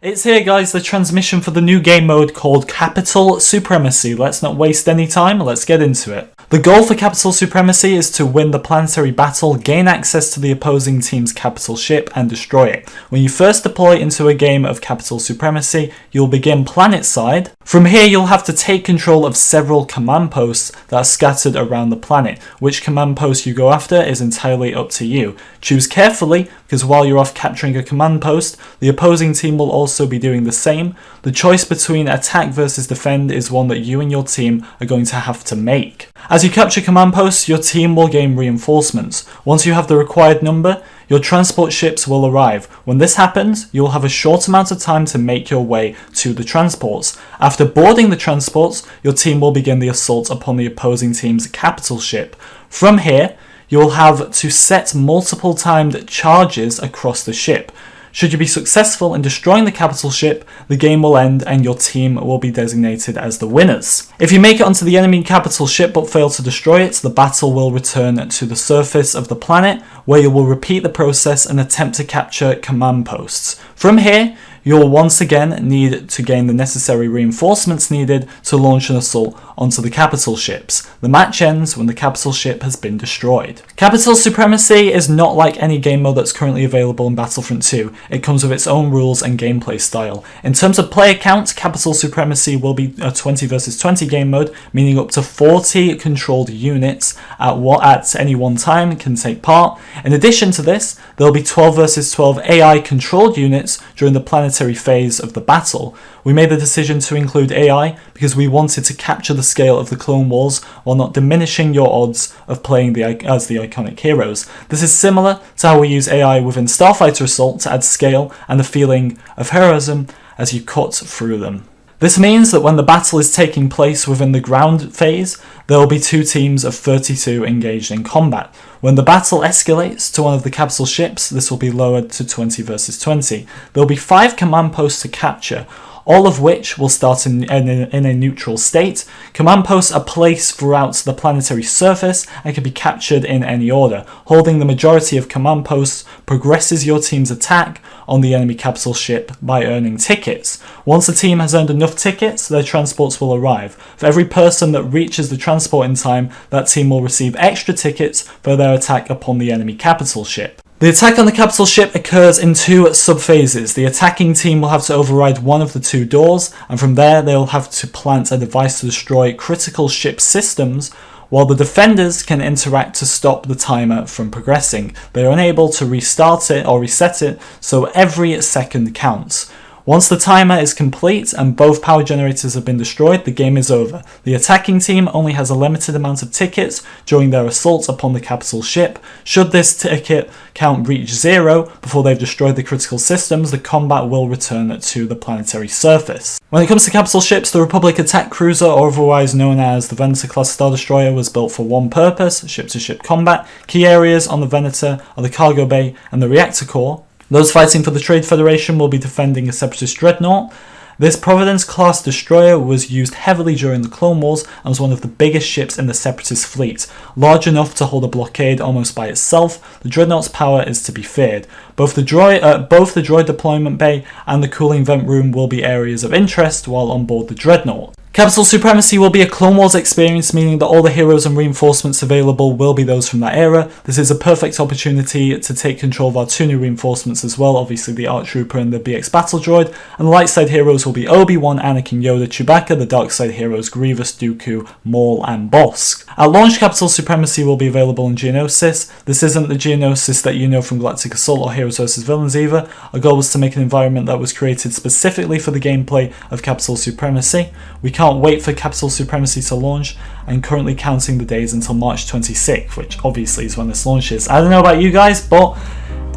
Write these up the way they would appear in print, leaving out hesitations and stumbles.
It's here guys, the transmission for the new game mode called Capital Supremacy. Let's not waste any time, let's get into it. The goal for Capital Supremacy is to win the planetary battle, gain access to the opposing team's capital ship and destroy it. When you first deploy into a game of Capital Supremacy, you'll begin planet-side. From here you'll have to take control of several command posts that are scattered around the planet. Which command post you go after is entirely up to you. Choose carefully, because while you're off capturing a command post, the opposing team will also be doing the same. The choice between attack versus defend is one that you and your team are going to have to make. As you capture command posts, your team will gain reinforcements. Once you have the required number, your transport ships will arrive. When this happens, you'll have a short amount of time to make your way to the transports. After boarding the transports, your team will begin the assault upon the opposing team's capital ship. From here, you'll have to set multiple timed charges across the ship. Should you be successful in destroying the capital ship, the game will end and your team will be designated as the winners. If you make it onto the enemy capital ship but fail to destroy it, the battle will return to the surface of the planet, where you will repeat the process and attempt to capture command posts. From here, you'll once again need to gain the necessary reinforcements needed to launch an assault onto the capital ships. The match ends when the capital ship has been destroyed. Capital Supremacy is not like any game mode that's currently available in Battlefront 2. It comes with its own rules and gameplay style. In terms of player count, Capital Supremacy will be a 20 versus 20 game mode, meaning up to 40 controlled units at any one time can take part. In addition to this, there will be 12 versus 12 AI controlled units during the planetary phase of the battle. We made the decision to include AI because we wanted to capture the scale of the Clone Wars while not diminishing your odds of playing as the iconic heroes. This is similar to how we use AI within Starfighter Assault to add scale and a feeling of heroism as you cut through them. This means that when the battle is taking place within the ground phase, there will be two teams of 32 engaged in combat. When the battle escalates to one of the capital ships, this will be lowered to 20 versus 20. There will be 5 command posts to capture, all of which will start in a neutral state. Command posts are placed throughout the planetary surface and can be captured in any order. Holding the majority of command posts progresses your team's attack on the enemy capital ship by earning tickets. Once the team has earned enough tickets, their transports will arrive. For every person that reaches the transport in time, that team will receive extra tickets for their attack upon the enemy capital ship. The attack on the capital ship occurs in 2 sub-phases. The attacking team will have to override one of the 2 doors, and from there they'll have to plant a device to destroy critical ship systems, while the defenders can interact to stop the timer from progressing. They are unable to restart it or reset it, so every second counts. Once the timer is complete and both power generators have been destroyed, the game is over. The attacking team only has a limited amount of tickets during their assault upon the capital ship. Should this ticket count reach 0 before they've destroyed the critical systems, the combat will return to the planetary surface. When it comes to capital ships, the Republic attack cruiser, or otherwise known as the Venator class Star Destroyer, was built for one purpose: ship-to-ship combat. Key areas on the Venator are the cargo bay and the reactor core. Those fighting for the Trade Federation will be defending a Separatist dreadnought. This Providence-class destroyer was used heavily during the Clone Wars and was one of the biggest ships in the Separatist fleet. Large enough to hold a blockade almost by itself, the dreadnought's power is to be feared. Both the droid deployment bay and the cooling vent room will be areas of interest while on board the dreadnought. Capital Supremacy will be a Clone Wars experience, meaning that all the heroes and reinforcements available will be those from that era. This is a perfect opportunity to take control of our 2 new reinforcements as well, obviously the ARC Trooper and the BX Battle Droid, and the light side heroes will be Obi-Wan, Anakin, Yoda, Chewbacca, the dark side heroes Grievous, Dooku, Maul and Bossk. At launch, Capital Supremacy will be available in Geonosis. This isn't the Geonosis that you know from Galactic Assault or Heroes vs Villains either. Our goal was to make an environment that was created specifically for the gameplay of Capital Supremacy. We can't wait for Capital Supremacy to launch. I'm currently counting the days until March 26th, which obviously is when this launches. I don't know about you guys, but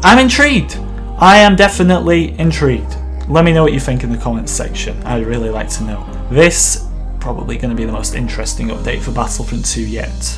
I'm intrigued. I am definitely intrigued. Let me know what you think in the comments section. I'd really like to know. This probably going to be the most interesting update for Battlefront 2 yet.